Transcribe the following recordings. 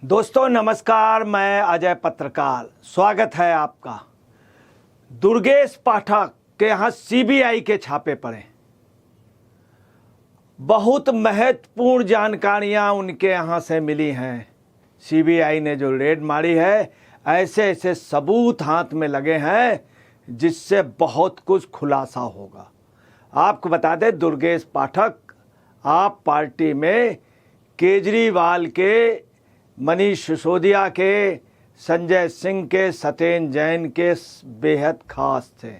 दोस्तों नमस्कार, मैं अजय पत्रकार, स्वागत है आपका। दुर्गेश पाठक के यहाँ सीबीआई के छापे पड़े। बहुत महत्वपूर्ण जानकारियां उनके यहाँ से मिली हैं। सीबीआई ने जो रेड मारी है, ऐसे ऐसे सबूत हाथ में लगे हैं जिससे बहुत कुछ खुलासा होगा। आपको बता दें, दुर्गेश पाठक आप पार्टी में केजरीवाल के, मनीष सिसोदिया के, संजय सिंह के, सत्येंद्र जैन के बेहद खास थे।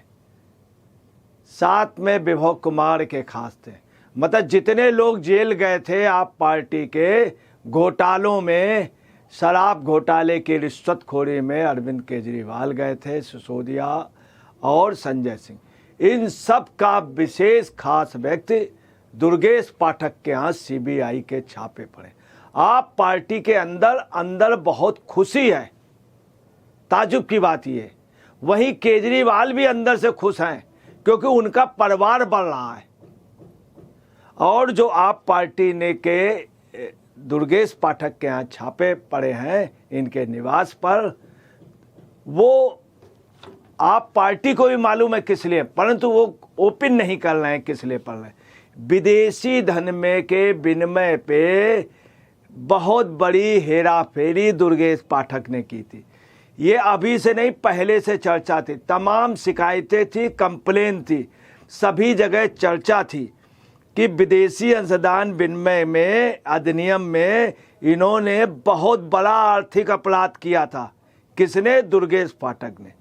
साथ में विभव कुमार के खास थे। मतलब जितने लोग जेल गए थे आप पार्टी के घोटालों में, शराब घोटाले की रिश्वतखोरी में अरविंद केजरीवाल गए थे, सिसोदिया और संजय सिंह। इन सब का विशेष खास व्यक्ति दुर्गेश पाठक के यहाँ सीबीआई के छापे पड़े। आप पार्टी के अंदर बहुत खुशी है। ताजुब की बात ये, वहीं केजरीवाल भी अंदर से खुश हैं क्योंकि उनका परिवार बढ़ रहा है। और जो आप पार्टी ने के दुर्गेश पाठक के यहाँ छापे पड़े हैं इनके निवास पर, वो आप पार्टी को भी मालूम है किस लिए, परंतु वो ओपन नहीं कर रहे हैं किस लिए पड़ रहे हैं। विदेशी धन में के विनिमय पे बहुत बड़ी हेरा फेरी दुर्गेश पाठक ने की थी। ये अभी से नहीं, पहले से चर्चा थी, तमाम शिकायतें थी, कंप्लेन थी, सभी जगह चर्चा थी कि विदेशी अंशदान विनिमय में अधिनियम में इन्होंने बहुत बड़ा आर्थिक अपराध किया था। किसने? दुर्गेश पाठक ने।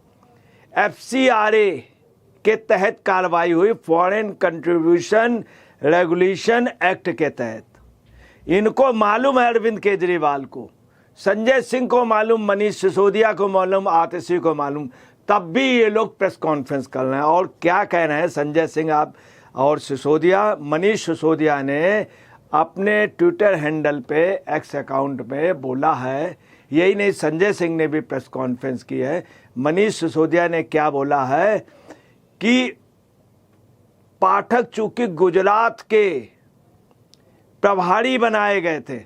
एफसीआरए के तहत कार्रवाई हुई, फॉरेन कंट्रीब्यूशन रेगुलेशन एक्ट के तहत। इनको मालूम है, अरविंद केजरीवाल को, संजय सिंह को मालूम, मनीष सिसोदिया को मालूम, आतिशी को मालूम, तब भी ये लोग प्रेस कॉन्फ्रेंस कर रहे हैं। और क्या कह रहे हैं संजय सिंह आप और सिसोदिया? मनीष सिसोदिया ने अपने ट्विटर हैंडल पे, एक्स अकाउंट में बोला है, यही नहीं संजय सिंह ने भी प्रेस कॉन्फ्रेंस की है। मनीष सिसोदिया ने क्या बोला है कि पाठक चूंकि गुजरात के प्रभारी बनाए गए थे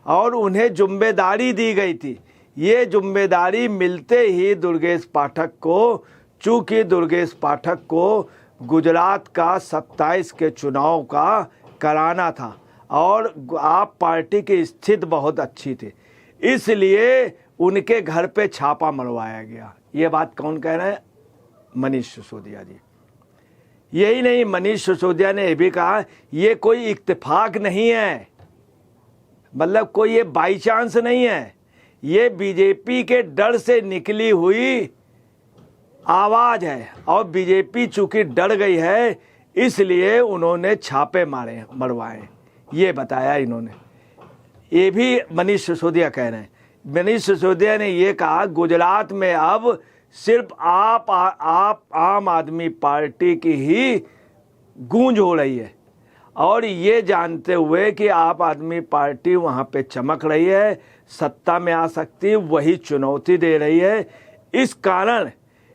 और उन्हें जिम्मेदारी दी गई थी, ये जिम्मेदारी मिलते ही दुर्गेश पाठक को, चूंकि दुर्गेश पाठक को गुजरात का 27 के चुनाव का कराना था और आप पार्टी की स्थिति बहुत अच्छी थी, इसलिए उनके घर पे छापा मरवाया गया। ये बात कौन कह रहे हैं? मनीष सिसोदिया जी। यही नहीं, मनीष सिसोदिया ने यह भी कहा ये कोई इत्तेफाक नहीं है, मतलब कोई ये बाई चांस नहीं है, ये बीजेपी के डर से निकली हुई आवाज है और बीजेपी चूंकि डर गई है इसलिए उन्होंने छापे मरवाए, ये बताया इन्होंने। ये भी मनीष सिसोदिया कह रहे हैं। मनीष सिसोदिया ने ये कहा गुजरात में अब सिर्फ आप आम आदमी पार्टी की ही गूंज हो रही है और ये जानते हुए कि आप आदमी पार्टी वहाँ पे चमक रही है, सत्ता में आ सकती है, वही चुनौती दे रही है। इस कारण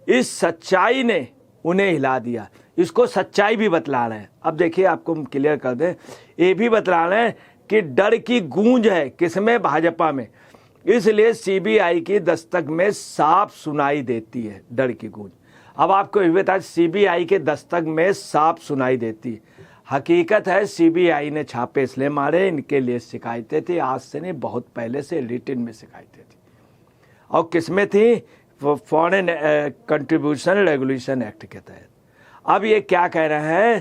इस सच्चाई ने उन्हें हिला दिया। इसको सच्चाई भी बतला रहे हैं। अब देखिए, आपको हम क्लियर कर दें, ये भी बतला रहे हैं कि डर की गूंज है किसमें? भाजपा में। इसलिए सीबीआई की दस्तक में साफ सुनाई देती है डर की गूंज। अब आपको ये बता, सीबीआई के दस्तक में साफ सुनाई देती है। हकीकत है सीबीआई ने छापे इसलिए मारे, इनके लिए शिकायतें थी, आज से नहीं बहुत पहले से रिटन में शिकायतें थी। और किसमें थी? फॉरेन कंट्रीब्यूशन रेगुलेशन एक्ट के तहत। अब ये क्या कह रहे हैं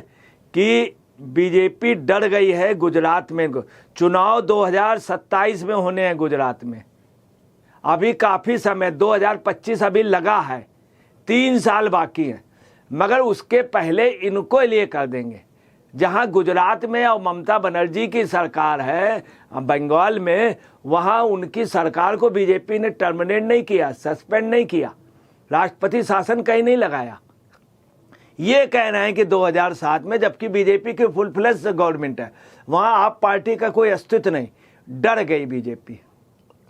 कि बीजेपी डर गई है गुजरात में। चुनाव 2027 में होने हैं गुजरात में, अभी काफ़ी समय, 2025 अभी लगा है, 3 साल बाकी हैं, मगर उसके पहले इनको लिए कर देंगे। जहां गुजरात में और ममता बनर्जी की सरकार है बंगाल में, वहां उनकी सरकार को बीजेपी ने टर्मिनेट नहीं किया, सस्पेंड नहीं किया, राष्ट्रपति शासन कहीं नहीं लगाया। ये कह रहे हैं कि 2007 में, जबकि बीजेपी की फुल फ्लेज गवर्नमेंट है, वहां आप पार्टी का कोई अस्तित्व नहीं। डर गई बीजेपी।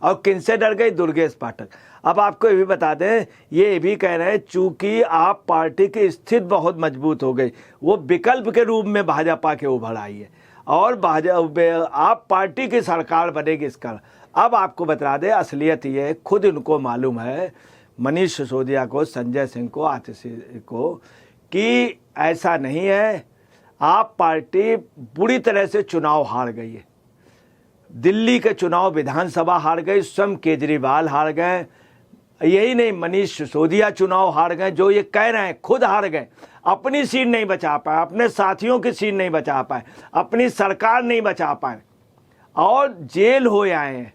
और किनसे डर गई? दुर्गेश पाठक। अब आपको ये भी बता दें, ये भी कह रहे हैं चूंकि आप पार्टी की स्थिति बहुत मजबूत हो गई, वो विकल्प के रूप में भाजपा के उभर आई है। और आप पार्टी की सरकार बनेगी इसका। अब आपको बता दें असलियत ये खुद इनको मालूम है, मनीष सिसोदिया को, संजय सिंह को, आतिशी को, कि ऐसा नहीं है। आप पार्टी बुरी तरह से चुनाव हार गई है। दिल्ली के चुनाव विधानसभा हार गई, स्वयं केजरीवाल हार गए, यही नहीं मनीष सिसोदिया चुनाव हार गए, जो ये कह रहे हैं खुद हार गए। अपनी सीट नहीं बचा पाए, अपने साथियों की सीट नहीं बचा पाए, अपनी सरकार नहीं बचा पाए और जेल हो आए हैं।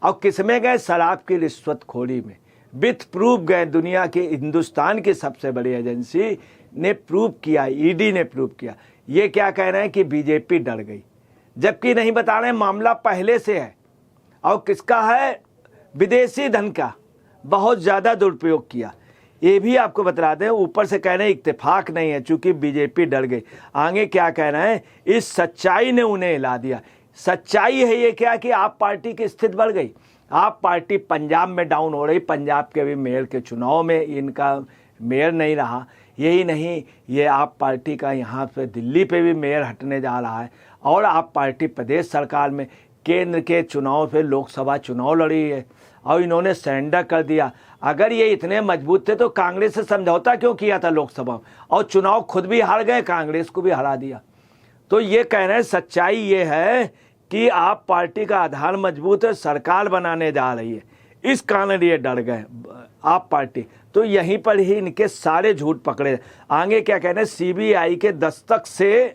और किसमें गए? शराब की रिश्वतखोरी में। विथ प्रूफ गए। दुनिया की, हिंदुस्तान की सबसे बड़ी एजेंसी ने प्रूव किया, ईडी ने प्रूव किया। ये क्या कह रहे हैं कि बीजेपी डर गई, जबकि नहीं बता रहे मामला पहले से है। और किसका है? विदेशी धन का बहुत ज़्यादा दुरुपयोग किया। ये भी आपको बता दें। ऊपर से कह रहे हैं इत्तेफाक नहीं है, चूंकि बीजेपी डर गई। आगे क्या कह रहे हैं? इस सच्चाई ने उन्हें हिला दिया। सच्चाई है ये क्या कि आप पार्टी की स्थिति बढ़ गई। आप पार्टी पंजाब में डाउन हो रही। पंजाब के भी मेयर के चुनाव में इनका मेयर नहीं रहा। यही नहीं, ये आप पार्टी का यहाँ पे दिल्ली पे भी मेयर हटने जा रहा है। और आप पार्टी प्रदेश सरकार में केंद्र के चुनाव पे लोकसभा चुनाव लड़ी है और इन्होंने सरेंडर कर दिया। अगर ये इतने मजबूत थे तो कांग्रेस से समझौता क्यों किया था लोकसभा? और चुनाव खुद भी हार गए, कांग्रेस को भी हरा दिया। तो ये कह रहे हैं सच्चाई ये है कि आप पार्टी का आधार मजबूत है, सरकार बनाने जा रही है, इस कारण ये डर गए आप पार्टी। तो यहीं पर ही इनके सारे झूठ पकड़े। आगे क्या कह रहे हैं? सीबीआई के दस्तक से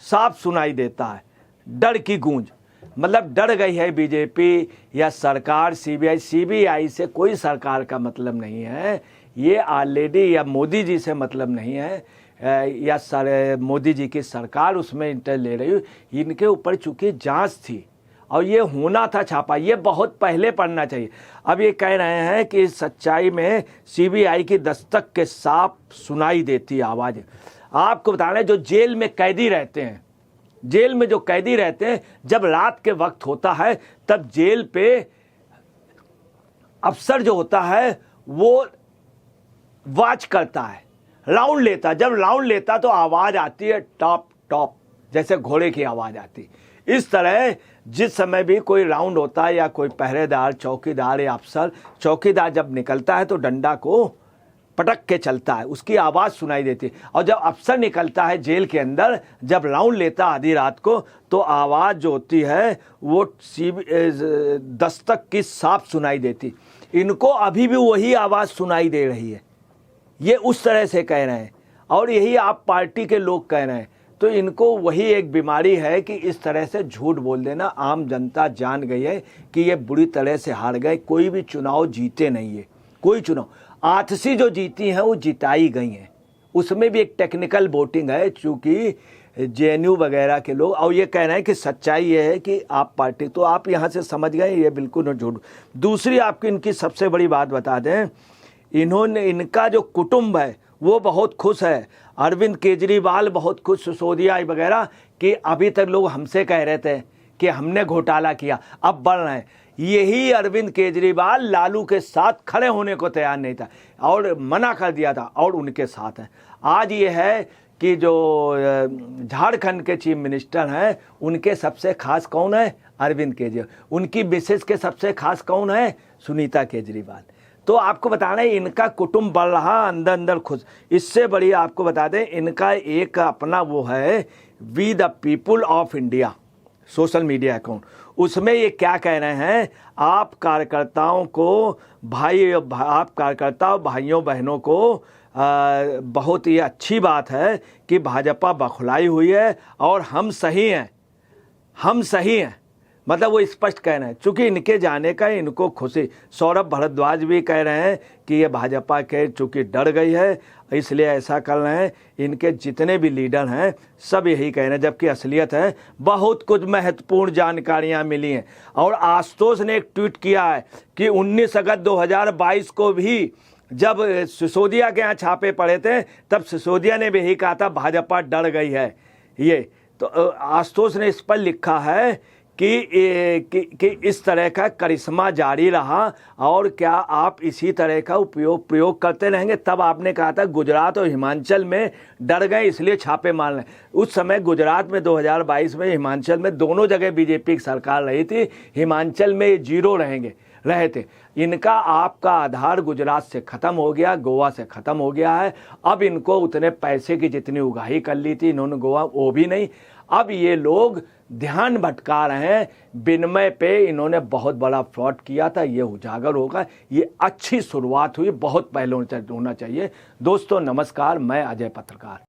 साफ सुनाई देता है डर की गूंज। मतलब डर गई है बीजेपी या सरकार। सीबीआई से कोई सरकार का मतलब नहीं है। ये ऑलरेडी या मोदी जी से मतलब नहीं है, या मोदी जी की सरकार उसमें इंटर ले रही है। इनके ऊपर चूंकि जांच थी और ये होना था छापा, ये बहुत पहले पड़ना चाहिए। अब ये कह रहे हैं कि सच्चाई में सीबीआई की दस्तक के साफ सुनाई देती आवाज़। आपको बता रहे हैं जो जेल में कैदी रहते हैं, जेल में जो कैदी रहते हैं, जब रात के वक्त होता है तब जेल पे अफसर जो होता है वो वॉच करता है, राउंड लेता। जब राउंड लेता तो आवाज़ आती है टॉप टॉप, जैसे घोड़े की आवाज़ आती। इस तरह जिस समय भी कोई राउंड होता है या कोई पहरेदार, चौकीदार या अफसर, चौकीदार जब निकलता है तो डंडा को पटक के चलता है, उसकी आवाज़ सुनाई देती है। और जब अफसर निकलता है जेल के अंदर, जब राउंड लेता आधी रात को, तो आवाज़ जो होती है वो दस्तक की साफ सुनाई देती। इनको अभी भी वही आवाज़ सुनाई दे रही है। ये उस तरह से कह रहे हैं और यही आप पार्टी के लोग कह रहे हैं। तो इनको वही एक बीमारी है कि इस तरह से झूठ बोल देना। आम जनता जान गई है कि ये बुरी तरह से हार गए। कोई भी चुनाव जीते नहीं है, कोई चुनाव। आतिशी जो जीती हैं वो जिताई गई हैं, उसमें भी एक टेक्निकल वोटिंग है, चूँकि जेएनयू वगैरह के लोग। और ये कह रहे हैं कि सच्चाई ये है कि आप पार्टी, तो आप यहाँ से समझ गए ये बिल्कुल झूठ। दूसरी आपकी इनकी सबसे बड़ी बात बता दें, इन्होंने, इनका जो कुटुंब है वो बहुत खुश है। अरविंद केजरीवाल बहुत खुश, सिसोदिया वगैरह, कि अभी तक लोग हमसे कह रहे थे कि हमने घोटाला किया, अब बढ़ रहे हैं। यही अरविंद केजरीवाल लालू के साथ खड़े होने को तैयार नहीं था और मना कर दिया था, और उनके साथ है। आज ये है कि जो झारखंड के चीफ मिनिस्टर हैं उनके सबसे खास कौन है? अरविंद केजरीवाल। उनकी मिसेज के सबसे खास कौन है? सुनीता केजरीवाल। तो आपको बता रहे हैं इनका कुटुंब बढ़ रहा, अंदर अंदर खुश। इससे बड़ी आपको बता दें, इनका एक अपना वो है we the people of India social media account. उसमें ये क्या कह रहे हैं? आप कार्यकर्ताओं को आप कार्यकर्ताओं भाइयों बहनों को बहुत ही अच्छी बात है कि भाजपा बखुलाई हुई है और हम सही हैं, हम सही हैं। मतलब वो स्पष्ट कह रहे हैं, चूँकि इनके जाने का इनको खुशी। सौरभ भारद्वाज भी कह रहे हैं कि ये भाजपा के चूँकि डर गई है इसलिए ऐसा कर रहे हैं। इनके जितने भी लीडर हैं सब यही कह रहे हैं, जबकि असलियत है बहुत कुछ महत्वपूर्ण जानकारियां मिली हैं। और आशुतोष ने एक ट्वीट किया है कि 19 अगस्त 2022 को भी जब सिसोदिया के यहाँ छापे पड़े थे तब सिसोदिया ने भी यही कहा था भाजपा डर गई है। ये तो आशुतोष ने इस पर लिखा है कि इस तरह का करिश्मा जारी रहा और क्या आप इसी तरह का प्रयोग करते रहेंगे? तब आपने कहा था गुजरात और हिमाचल में डर गए इसलिए छापे मार रहे। उस समय गुजरात में 2022 में, हिमाचल में, दोनों जगह बीजेपी की सरकार रही थी। हिमाचल में जीरो रहे थे। इनका आपका आधार गुजरात से ख़त्म हो गया, गोवा से ख़त्म हो गया है। अब इनको उतने पैसे की जितनी उगाही कर ली थी इन्होंने गोवा, वो भी नहीं। अब ये लोग ध्यान भटका रहे हैं। विनिमय पे इन्होंने बहुत बड़ा फ्रॉड किया था, ये उजागर होगा। ये अच्छी शुरुआत हुई, बहुत पहले होना चाहिए। दोस्तों नमस्कार, मैं अजय पत्रकार।